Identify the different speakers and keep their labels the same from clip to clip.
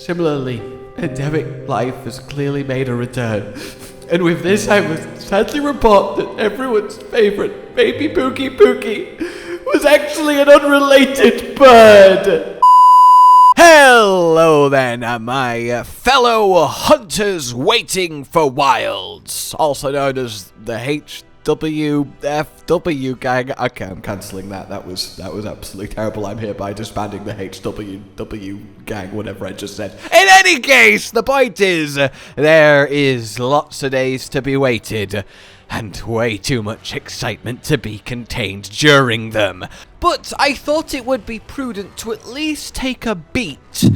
Speaker 1: Similarly, endemic life has clearly made a return. And with this, I must sadly report that everyone's favourite baby Pukei was actually an unrelated bird.
Speaker 2: Hello then, my fellow hunters waiting for wilds, also known as the HWFW gang. Okay, I'm cancelling that. That was absolutely terrible. I'm hereby disbanding the HWW gang, whatever I just said. In any case, the point is, there is lots of days to be waited, and way too much excitement to be contained during them. But I thought it would be prudent to at least take a beat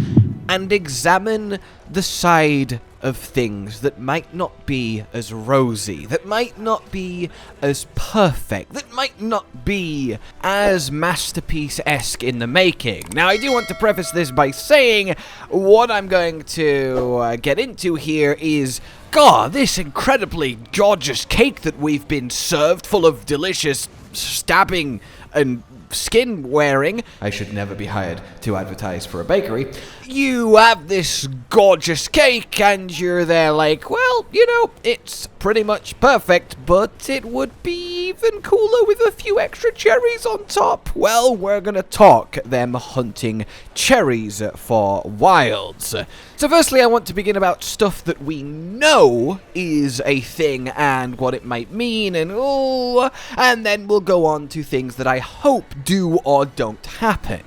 Speaker 2: and examine the side of things that might not be as rosy, that might not be as perfect, that might not be as masterpiece-esque in the making. Now, I do want to preface this by saying what I'm going to get into here is, God, this incredibly gorgeous cake that we've been served, full of delicious stabbing and skin wearing. I should never be hired to advertise for a bakery. You have this gorgeous cake and you're there like, well, you know, it's pretty much perfect, but it would be even cooler with a few extra cherries on top. Well, we're gonna talk them hunting cherries for wilds. So firstly, I want to begin about stuff that we know is a thing and what it might mean and then we'll go on to things that I hope do or don't happen.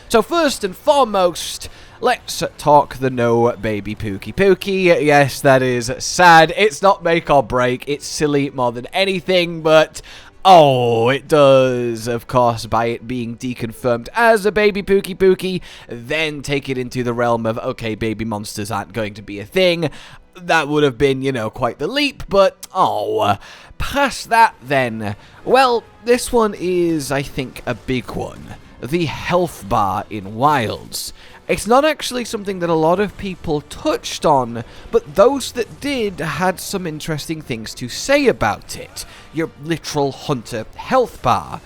Speaker 2: So first and foremost, let's talk the no baby Pukei. Yes, that is sad. It's not make or break. It's silly more than anything, but it does, of course, by it being deconfirmed as a baby Pukei, then take it into the realm of, okay, baby monsters aren't going to be a thing. That would have been, you know, quite the leap, but, past that then, well, this one is, I think, a big one. The health bar in Wilds. It's not actually something that a lot of people touched on, but those that did had some interesting things to say about it. Your literal hunter health bar.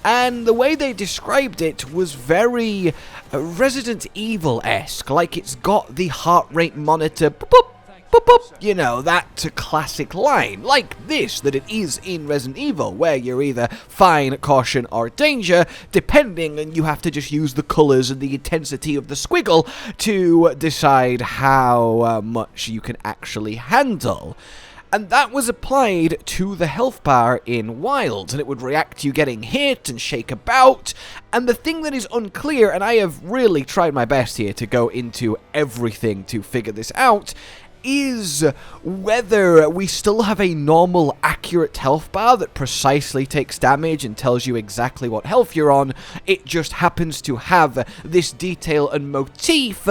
Speaker 2: And the way they described it was very Resident Evil-esque, like it's got the heart rate monitor, boop, boop, boop, boop, you know, that classic line, like this, that it is in Resident Evil, where you're either fine, caution, or danger, depending, and you have to just use the colours and the intensity of the squiggle to decide how much you can actually handle. And that was applied to the health bar in Wilds, and it would react to you getting hit and shake about. And the thing that is unclear, and I have really tried my best here to go into everything to figure this out, is whether we still have a normal, accurate health bar that precisely takes damage and tells you exactly what health you're on. It just happens to have this detail and motif,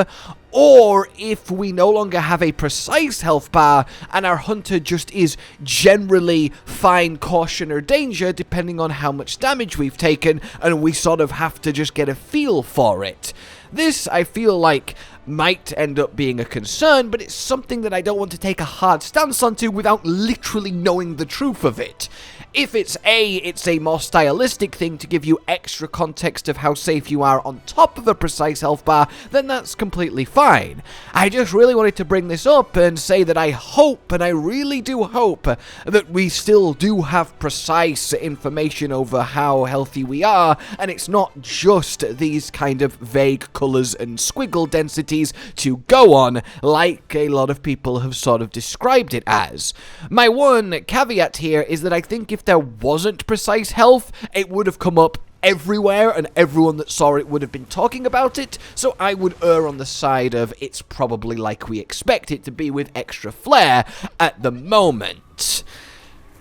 Speaker 2: or if we no longer have a precise health bar and our hunter just is generally fine, caution, or danger depending on how much damage we've taken, and we sort of have to just get a feel for it. This, I feel like, might end up being a concern, but it's something that I don't want to take a hard stance onto without literally knowing the truth of it. If it's a more stylistic thing to give you extra context of how safe you are on top of a precise health bar, then that's completely fine. I just really wanted to bring this up and say that I hope, and I really do hope, that we still do have precise information over how healthy we are, and it's not just these kind of vague colours and squiggle densities to go on, like a lot of people have sort of described it as. My one caveat here is that I think if there wasn't precise health, it would have come up everywhere and everyone that saw it would have been talking about it, so I would err on the side of it's probably like we expect it to be with extra flair at the moment.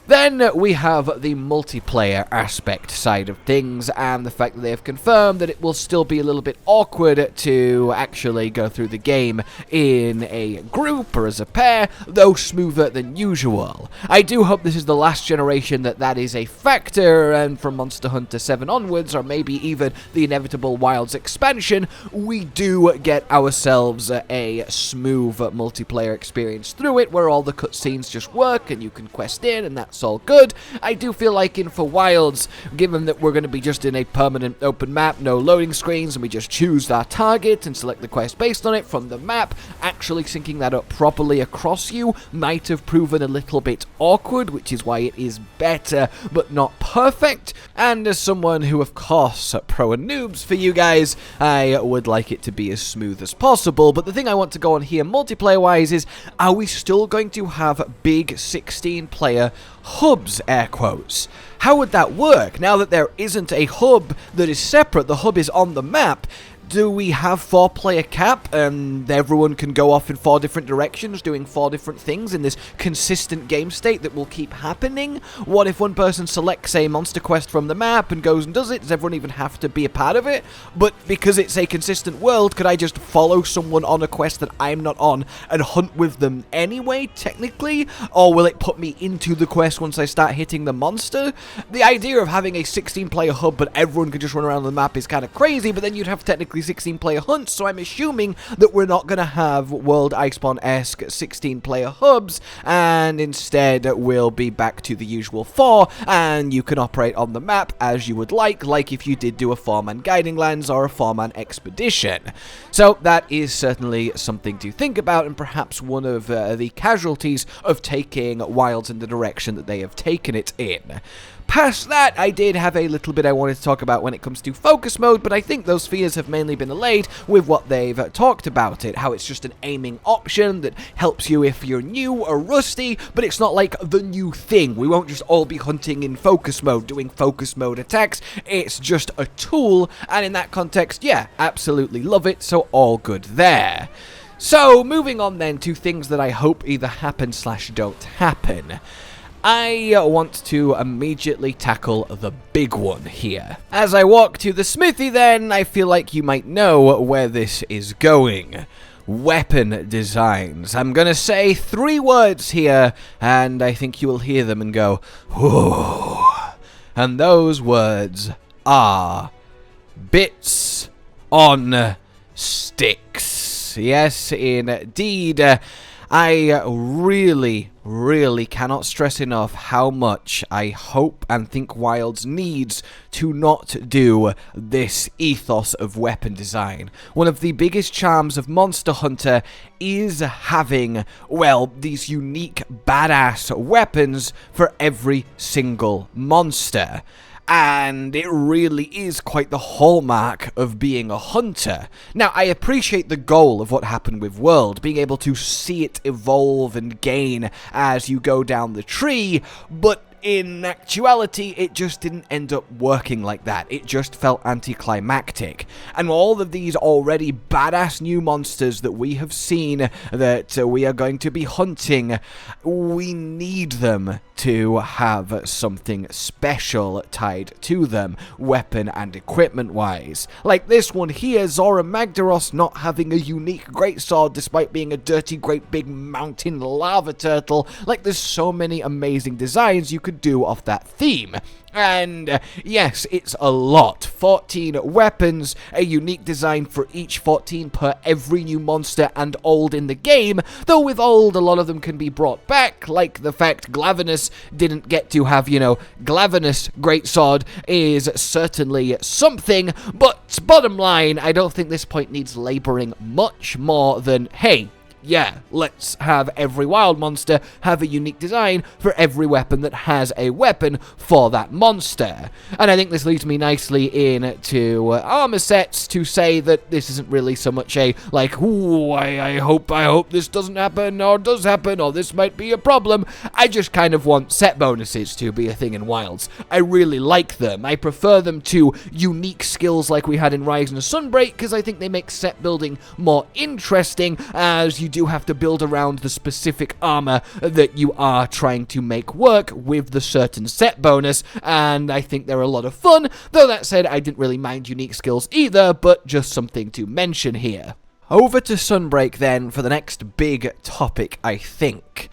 Speaker 2: Then we have the multiplayer aspect side of things, and the fact that they have confirmed that it will still be a little bit awkward to actually go through the game in a group or as a pair, though smoother than usual. I do hope this is the last generation that is a factor, and from Monster Hunter 7 onwards, or maybe even the inevitable Wilds expansion, we do get ourselves a smooth multiplayer experience through it, where all the cutscenes just work, and you can quest in, and that's that's all good. I do feel like in for Wilds, given that we're going to be just in a permanent open map, no loading screens, and we just choose our target and select the quest based on it from the map, actually syncing that up properly across you might have proven a little bit awkward, which is why it is better, but not perfect. And as someone who, of course, pro and noobs for you guys, I would like it to be as smooth as possible. But the thing I want to go on here multiplayer-wise is, are we still going to have big 16-player hubs, air quotes? How would that work? Now that there isn't a hub that is separate, the hub is on the map. Do we have 4-player cap and everyone can go off in 4 different directions doing 4 different things in this consistent game state that will keep happening? What if one person selects a monster quest from the map and goes and does it? Does everyone even have to be a part of it? But because it's a consistent world, could I just follow someone on a quest that I'm not on and hunt with them anyway, technically? Or will it put me into the quest once I start hitting the monster? The idea of having a 16-player hub but everyone could just run around the map is kind of crazy, but then you'd have technically 16-player hunts, so I'm assuming that we're not going to have World Iceborne-esque 16-player hubs, and instead we'll be back to the usual 4, and you can operate on the map as you would like if you did do a 4-man guiding lands or a 4-man expedition. So that is certainly something to think about, and perhaps one of the casualties of taking Wilds in the direction that they have taken it in. Past that, I did have a little bit I wanted to talk about when it comes to focus mode, but I think those fears have mainly been allayed with what they've talked about it, how it's just an aiming option that helps you if you're new or rusty, but it's not like the new thing. We won't just all be hunting in focus mode, doing focus mode attacks. It's just a tool, and in that context, yeah, absolutely love it, so all good there. So, moving on then to things that I hope either happen / don't happen. I want to immediately tackle the big one here. As I walk to the smithy then, I feel like you might know where this is going. Weapon designs. I'm gonna say 3 words here, and I think you will hear them and go, whoa. And those words are bits on sticks. Yes, indeed. I really cannot stress enough how much I hope and think Wilds needs to not do this ethos of weapon design. One of the biggest charms of Monster Hunter is having, well, these unique badass weapons for every single monster. And it really is quite the hallmark of being a hunter. Now, I appreciate the goal of what happened with World, being able to see it evolve and gain as you go down the tree, but in actuality, it just didn't end up working like that. It just felt anticlimactic. And all of these already badass new monsters that we have seen that we are going to be hunting, we need them to have something special tied to them, weapon and equipment wise. Like this one here, Zora Magdaros not having a unique greatsword despite being a dirty great big mountain lava turtle. Like there's so many amazing designs you could do off that theme. And yes, it's a lot. 14 weapons, a unique design for each, 14 per every new monster and old in the game, though with old a lot of them can be brought back, like the fact Glavenus didn't get to have, Glavenus greatsword is certainly something, but bottom line, I don't think this point needs laboring much more than, hey, yeah, let's have every wild monster have a unique design for every weapon that has a weapon for that monster. And I think this leads me nicely into armor sets to say that this isn't really so much a, like, ooh, I hope this doesn't happen, or does happen, or this might be a problem. I just kind of want set bonuses to be a thing in Wilds. I really like them. I prefer them to unique skills like we had in Rise and Sunbreak, because I think they make set building more interesting, as you do have to build around the specific armor that you are trying to make work with the certain set bonus, and I think they're a lot of fun, though that said, I didn't really mind unique skills either, but just something to mention here. Over to Sunbreak then for the next big topic, I think.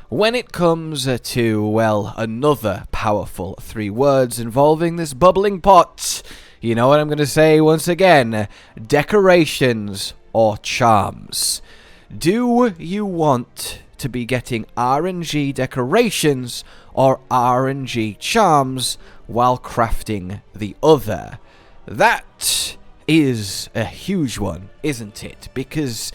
Speaker 2: When it comes to, well, another powerful 3 words involving this bubbling pot, you know what I'm going to say once again, decorations or charms. Do you want to be getting RNG decorations, or RNG charms while crafting the other. That is a huge one, isn't it? Because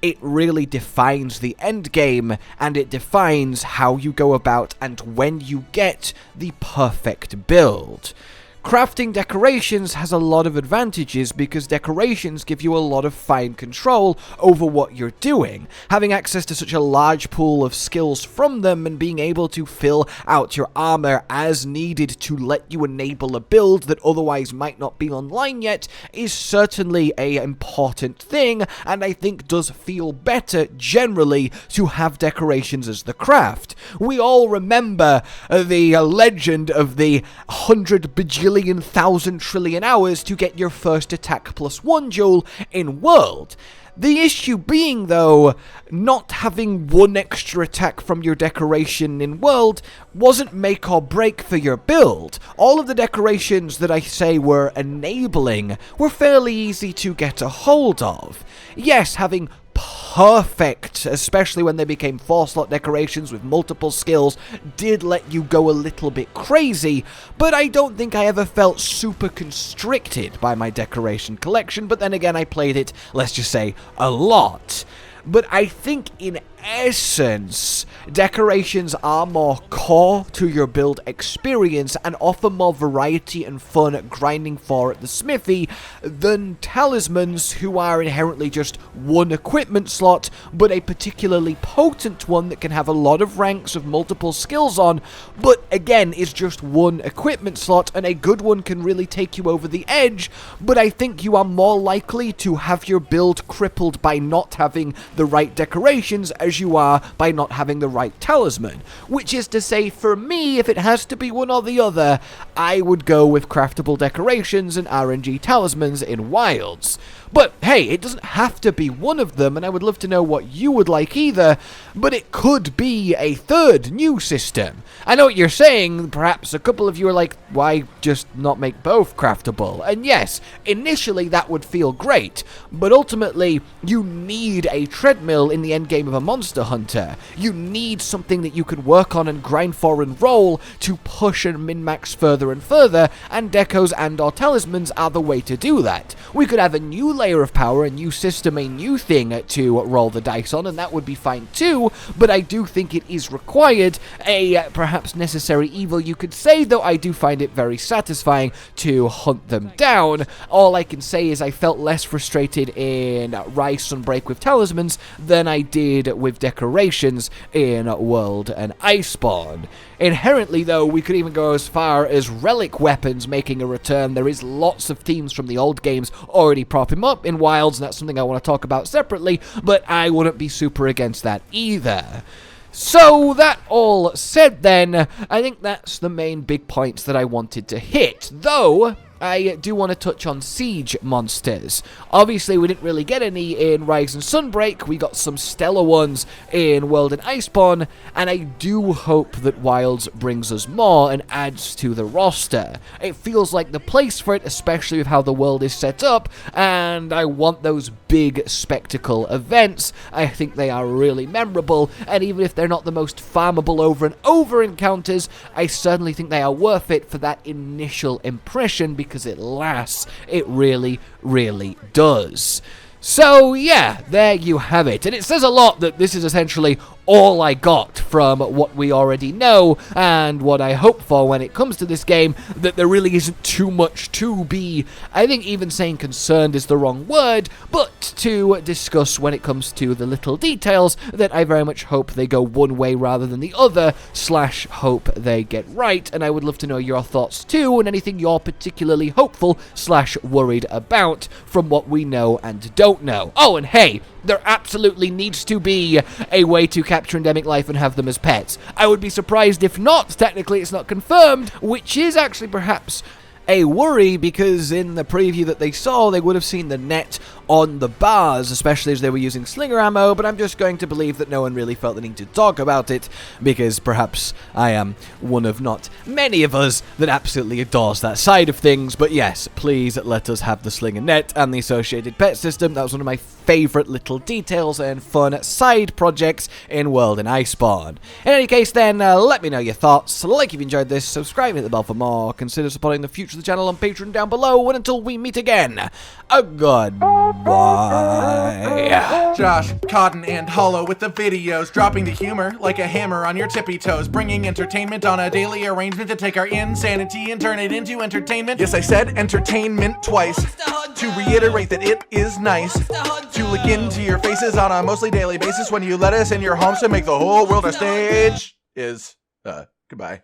Speaker 2: it really defines the end game, and it defines how you go about and when you get the perfect build. Crafting decorations has a lot of advantages because decorations give you a lot of fine control over what you're doing. Having access to such a large pool of skills from them and being able to fill out your armor as needed to let you enable a build that otherwise might not be online yet is certainly an important thing, and I think does feel better generally to have decorations as the craft. We all remember the legend of the 100 bajillion thousand trillion hours to get your first attack +1 jewel in World. The issue being, though, not having one extra attack from your decoration in World wasn't make or break for your build. All of the decorations that I say were enabling were fairly easy to get a hold of. Yes, having perfect, especially when they became 4-slot decorations with multiple skills, did let you go a little bit crazy, but I don't think I ever felt super constricted by my decoration collection. But then again, I played it, let's just say, a lot. But I think in essence, decorations are more core to your build experience and offer more variety and fun grinding for at the smithy than talismans, who are inherently just one equipment slot, but a particularly potent one that can have a lot of ranks of multiple skills on, but again is just one equipment slot, and a good one can really take you over the edge. But I think you are more likely to have your build crippled by not having the right decorations as you are by not having the right talisman. Which is to say, for me, if it has to be one or the other, I would go with craftable decorations and RNG talismans in Wilds. But hey, it doesn't have to be one of them, and I would love to know what you would like either, but it could be a third new system. I know what you're saying, perhaps a couple of you are like, why just not make both craftable? And yes, initially that would feel great, but ultimately you need a treadmill in the endgame of a Monster Hunter. You need something that you can work on and grind for and roll to push and min-max further and further, and decos and or talismans are the way to do that. We could have a new layer of power, a new system, a new thing to roll the dice on, and that would be fine too, but I do think it is required, a perhaps necessary evil you could say, though I do find it very satisfying to hunt them down. All I can say is I felt less frustrated in Rise Sunbreak with talismans than I did with decorations in World and Iceborne. Inherently, though, we could even go as far as relic weapons making a return. There is lots of themes from the old games already propping up in Wilds, and that's something I want to talk about separately, but I wouldn't be super against that either. So, that all said then, I think that's the main big points that I wanted to hit, though I do want to touch on siege monsters. Obviously, we didn't really get any in Rise and Sunbreak. We got some stellar ones in World and Iceborne, and I do hope that Wilds brings us more and adds to the roster. It feels like the place for it, especially with how the world is set up, and I want those big spectacle events. I think they are really memorable, and even if they're not the most farmable over and over encounters, I certainly think they are worth it for that initial impression, because it lasts. It really, really does. So yeah, there you have it. And it says a lot that this is essentially all I got from what we already know and what I hope for when it comes to this game, that there really isn't too much to be, I think even saying concerned is the wrong word, but to discuss when it comes to the little details that I very much hope they go one way rather than the other, / hope they get right. And I would love to know your thoughts too, and anything you're particularly hopeful / worried about from what we know and don't know. Oh, and hey, there absolutely needs to be a way to capture endemic life and have them as pets. I would be surprised if not. Technically, it's not confirmed, which is actually perhaps a worry, because in the preview that they saw, they would have seen the net on the bars, especially as they were using slinger ammo, but I'm just going to believe that no one really felt the need to talk about it, because perhaps I am one of not many of us that absolutely adores that side of things. But yes, please let us have the slinger net and the associated pet system. That was one of my favorite little details and fun side projects in World and Iceborne. In any case then, let me know your thoughts, like if you enjoyed this, subscribe, hit the bell for more, consider supporting the future of the channel on Patreon down below, and until we meet again, a goodbye.
Speaker 3: Josh, Cotton, and Hollow with the videos, dropping the humor like a hammer on your tippy toes, bringing entertainment on a daily arrangement to take our insanity and turn it into entertainment. Yes, I said entertainment twice, to reiterate that it is nice to look into your faces on a mostly daily basis when you let us in your homes to make the whole world a stage. Goodbye.